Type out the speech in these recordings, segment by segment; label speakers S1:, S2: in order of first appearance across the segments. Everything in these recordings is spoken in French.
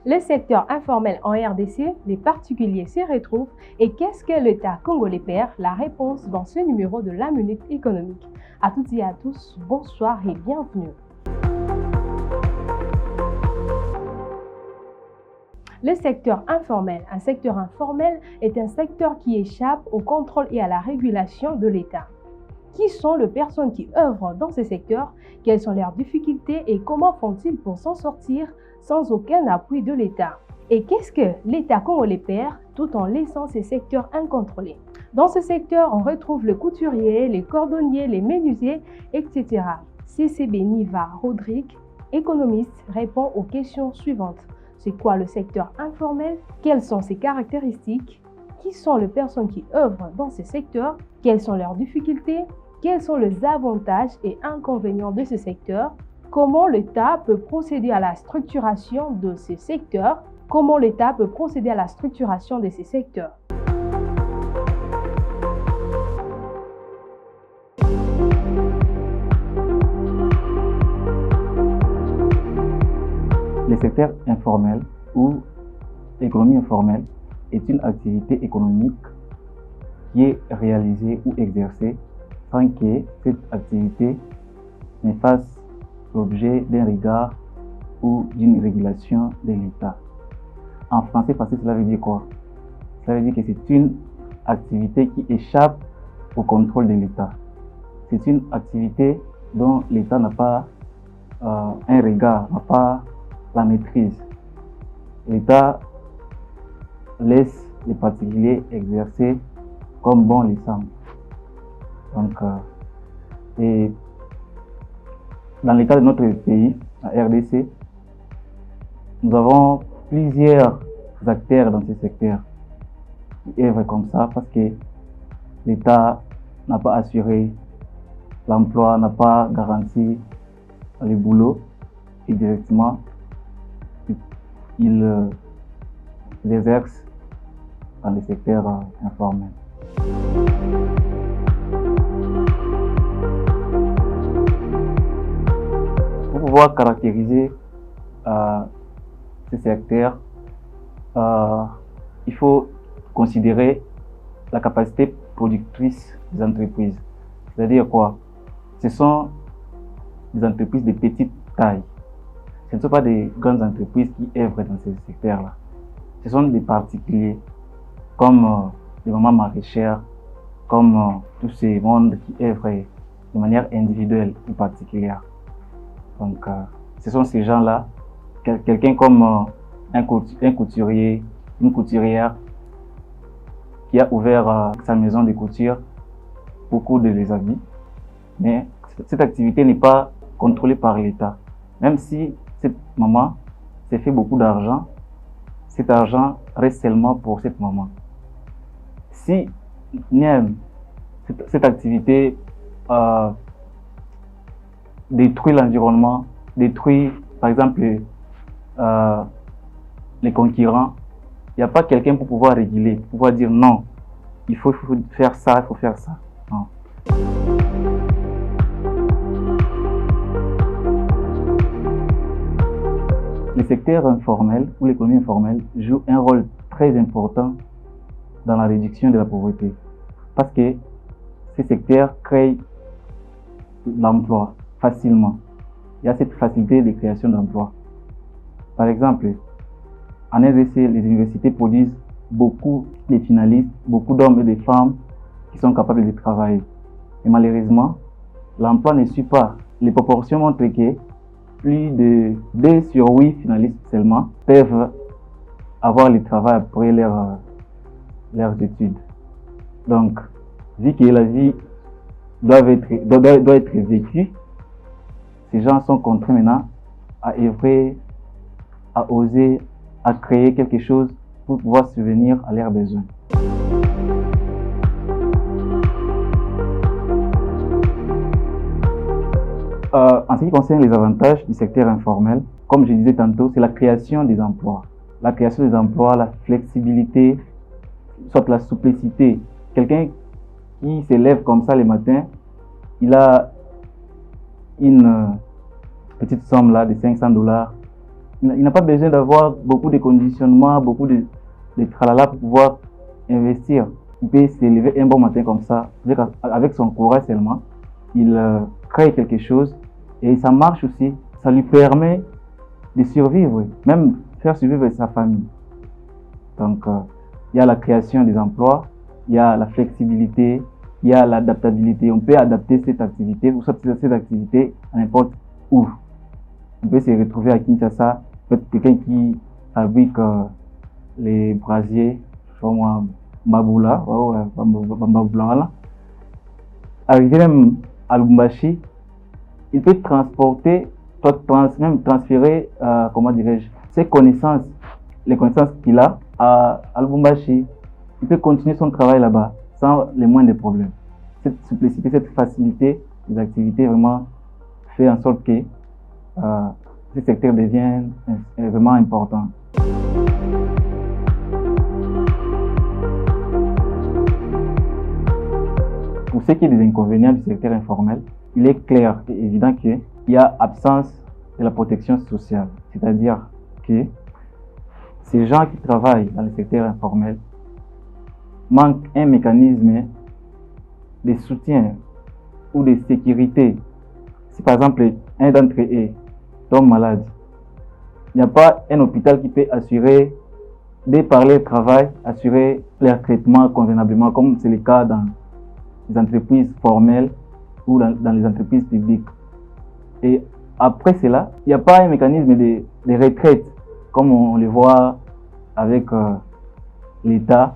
S1: Le secteur informel en RDC, les particuliers s'y retrouvent et qu'est-ce que l'État congolais perd? La réponse dans ce numéro de la Minute économique. À toutes et à tous, bonsoir et bienvenue. Le secteur informel. Un secteur informel est un secteur qui échappe au contrôle et à la régulation de l'État. Qui sont les personnes qui œuvrent dans ce secteur? Quelles sont leurs difficultés et comment font-ils pour s'en sortir sans aucun appui de l'État? Et qu'est-ce que l'État congolais perd tout en laissant ces secteurs incontrôlés? Dans ce secteur, on retrouve le couturier, les cordonniers, les menuisiers, etc. CCB Niva Rodrigue, économiste, répond aux questions suivantes. C'est quoi le secteur informel? Quelles sont ses caractéristiques? Qui sont les personnes qui œuvrent dans ces secteurs? Quelles sont leurs difficultés? Quels sont les avantages et inconvénients de ce secteur? Comment l'État peut procéder à la structuration de ces secteurs? Comment l'État peut procéder à la structuration de ces secteurs?
S2: Le secteur informel ou l'économie informelle est une activité économique qui est réalisée ou exercée sans que cette activité ne fasse l'objet d'un regard ou d'une régulation de l'État. En français, facile, cela veut dire quoi? Cela veut dire que c'est une activité qui échappe au contrôle de l'État. C'est une activité dont l'État n'a pas un regard, n'a pas la maîtrise. L'État laisse les particuliers exercer comme bon les semble. Donc, et dans le cas de notre pays, la RDC, nous avons plusieurs acteurs dans ce secteur qui œuvrent comme ça parce que l'État n'a pas assuré l'emploi, n'a pas garanti le boulot et directement ils exercent dans le secteur informel. Pour pouvoir caractériser ce secteur, il faut considérer la capacité productrice des entreprises. C'est-à-dire quoi? Ce sont des entreprises de petite taille. Ce ne sont pas des grandes entreprises qui œuvrent dans ce secteur-là. Ce sont des particuliers, comme les mamans maraîchères, comme tous ces mondes qui œuvrent de manière individuelle ou particulière. Donc, ce sont ces gens-là, quelqu'un comme un couturier, une couturière qui a ouvert sa maison de couture pour coudre les habits. Mais cette activité n'est pas contrôlée par l'État. Même si cette maman s'est fait beaucoup d'argent, cet argent reste seulement pour cette maman. Si cette activité détruit l'environnement, détruit par exemple les concurrents, il n'y a pas quelqu'un pour pouvoir réguler, pour pouvoir dire non, il faut faire ça, il faut faire ça. Non. Le secteur informel ou l'économie informelle joue un rôle très important dans la réduction de la pauvreté parce que ces secteurs créent l'emploi facilement. Il y a cette facilité de création d'emplois. Par exemple, en RDC, les universités produisent beaucoup de finalistes, beaucoup d'hommes et de femmes qui sont capables de travailler. Et malheureusement, l'emploi ne suit pas. Les proportions montrent que plus de 2 sur 8 finalistes seulement peuvent avoir le travail après leurs études. Donc, vu que la vie doit être vécue, ces gens sont contraints maintenant à œuvrer, à oser, à créer quelque chose pour pouvoir subvenir à leurs besoins. En ce qui concerne les avantages du secteur informel, comme je disais tantôt, c'est la création des emplois. La création des emplois, la flexibilité, soit la souplicité. Quelqu'un qui se lève comme ça le matin, il a une petite somme là de $500 Il n'a pas besoin d'avoir beaucoup de conditionnements, beaucoup de tralala pour pouvoir investir. Il peut se lever un bon matin comme ça, avec son courage seulement. Il crée quelque chose et ça marche aussi. Ça lui permet de survivre, même faire survivre sa famille. Donc, il y a la création des emplois, il y a la flexibilité, il y a l'adaptabilité. On peut adapter cette activité ou sortir cette activité à n'importe où. On peut se retrouver à Kinshasa, peut-être quelqu'un qui fabrique les brasiers, comme Mbaboula, voilà. Arriver même à Lubumbashi, il peut transporter, même transférer, comment dirais-je, ses connaissances, les connaissances qu'il a à Lubumbashi. Il peut continuer son travail là-bas sans les moindres problèmes. Cette simplicité, cette facilité des activités vraiment fait en sorte que ce secteur devient vraiment important. Pour ce qui est des inconvénients du secteur informel, il est clair et évident qu'il y a absence de la protection sociale. C'est-à-dire que ces gens qui travaillent dans le secteur informel manquent un mécanisme de soutien ou de sécurité. Si par exemple un d'entre eux tombe malade, il n'y a pas un hôpital qui peut assurer, de par leur travail, assurer leur traitement convenablement, comme c'est le cas dans les entreprises formelles ou dans les entreprises publiques. Et après cela, il n'y a pas un mécanisme de retraite, comme on le voit avec l'État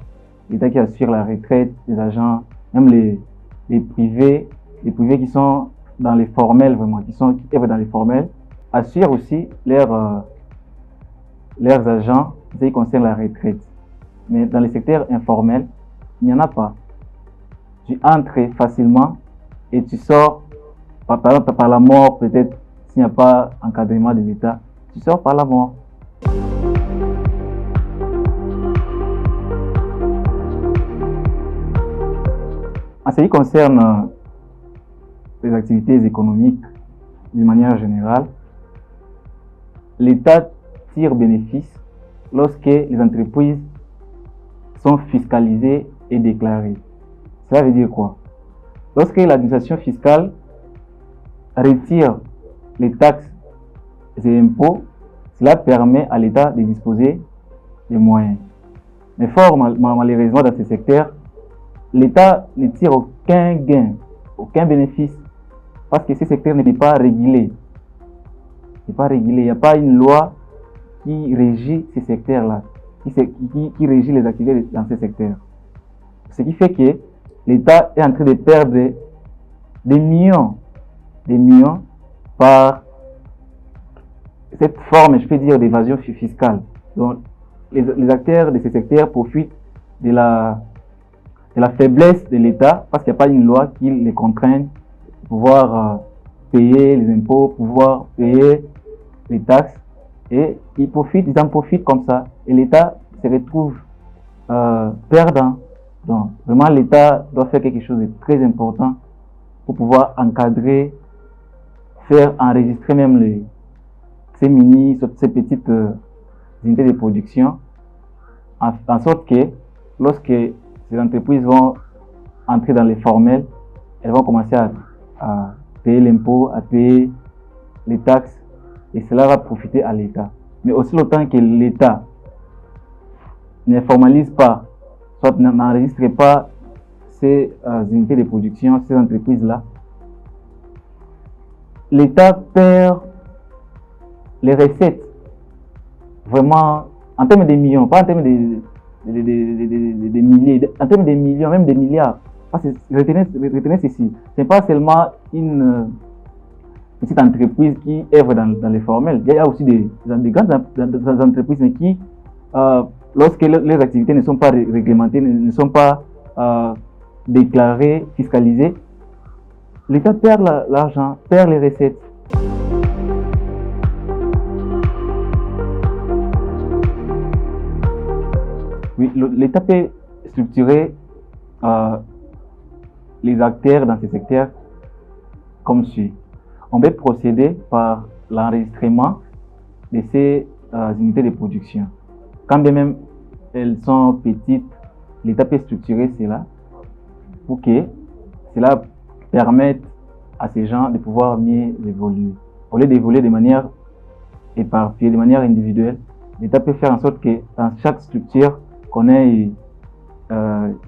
S2: qui assure la retraite des agents, même les privés qui sont dans les formels, vraiment, qui œuvrent dans les formels, assurent aussi leurs agents en ce qui concerne la retraite. Mais dans les secteurs informels, il n'y en a pas. Tu entres facilement et tu sors par la mort, peut-être s'il n'y a pas encadrement de l'État, tu sors par la mort. En ce qui concerne les activités économiques, d'une manière générale, l'État tire bénéfice lorsque les entreprises sont fiscalisées et déclarées. Cela veut dire quoi? Lorsque l'administration fiscale retire les taxes et impôts, cela permet à l'État de disposer des moyens. Mais fort malheureusement dans ce secteur, l'État ne tire aucun gain, aucun bénéfice, parce que ce secteur n'est pas régulé. Il n'y a pas une loi qui régit ce secteur-là, qui régit les activités dans ce secteur. Ce qui fait que l'État est en train de perdre des millions par cette forme, je peux dire, d'évasion fiscale. Donc, les acteurs de ce secteur profitent de la faiblesse de l'État parce qu'il n'y a pas une loi qui les contraigne pour pouvoir payer les impôts, pouvoir payer les taxes, et ils en profitent comme ça, et l'État se retrouve perdant. Donc vraiment l'État doit faire quelque chose de très important pour pouvoir encadrer, faire enregistrer même ces petites unités de production, en sorte que lorsque ces entreprises vont entrer dans les formels, elles vont commencer à payer l'impôt, à payer les taxes, et cela va profiter à l'État. Mais aussi longtemps que l'État ne formalise pas, soit n'enregistre pas ces unités de production, ces entreprises-là, l'État perd les recettes, vraiment, en termes de millions, pas en termes de milliers, en termes de millions, même des milliards. Parce que retenez ceci, ce n'est pas seulement une petite entreprise qui œuvre dans les formels. Il y a aussi des grandes entreprises mais qui, lorsque les activités ne sont pas réglementées, ne sont pas déclarées, fiscalisées, l'État perd l'argent, perd les recettes. Oui, l'État peut structurer les acteurs dans ces secteurs comme suit. On peut procéder par l'enregistrement de ces unités de production. Quand bien même elles sont petites, l'État peut structurer cela pour que cela permette à ces gens de pouvoir mieux évoluer. Au lieu d'évoluer de manière éparpillée, de manière individuelle, l'État peut faire en sorte que dans chaque structure, qu'on ait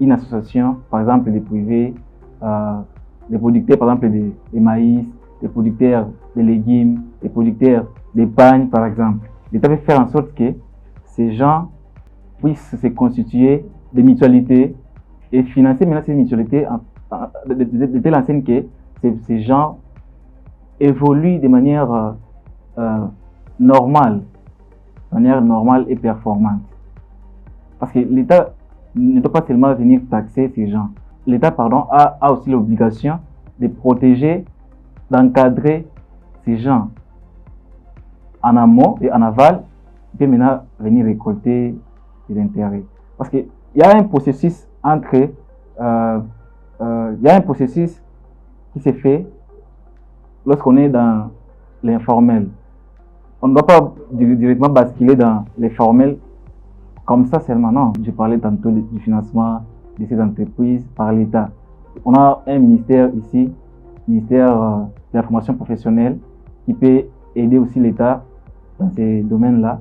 S2: une association, par exemple des privés, des producteurs par exemple des maïs, des producteurs de légumes, des producteurs d'épargne par exemple. L'État peut faire en sorte que ces gens puissent se constituer des mutualités et financer maintenant ces mutualités de telle enseigne que ces gens évoluent de manière normale et performante. Parce que l'État ne doit pas seulement venir taxer ces gens. L'État, a aussi l'obligation de protéger, d'encadrer ces gens en amont et en aval, il peut maintenant venir récolter des intérêts. Parce qu'il y a un processus qui se fait lorsqu'on est dans l'informel. On ne doit pas directement basculer dans les formels comme ça seulement, non. Je parlais tantôt du financement de ces entreprises par l'État. On a un ministère ici, ministère de la formation professionnelle, qui peut aider aussi l'État dans ces domaines-là,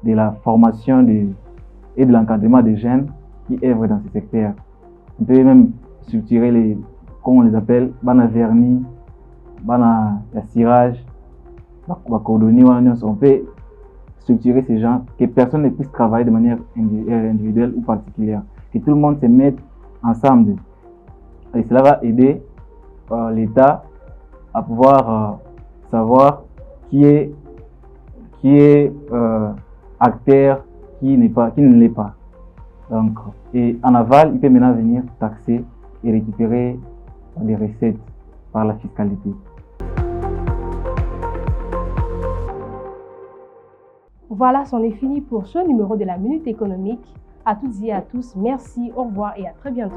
S2: de la formation et de l'encadrement des jeunes qui œuvrent dans ce secteur. On peut même structurer les, comme on les appelle, bana vernis, bana cirage, on peut structurer ces gens, que personne ne puisse travailler de manière individuelle ou particulière, que tout le monde se mette ensemble. Et cela va aider l'État à pouvoir savoir qui est acteur, qui ne l'est pas. Donc, et en aval, il peut maintenant venir taxer et récupérer des recettes par la fiscalité.
S1: Voilà, c'en est fini pour ce numéro de la Minute économique. À toutes et à tous, merci, au revoir et à très bientôt.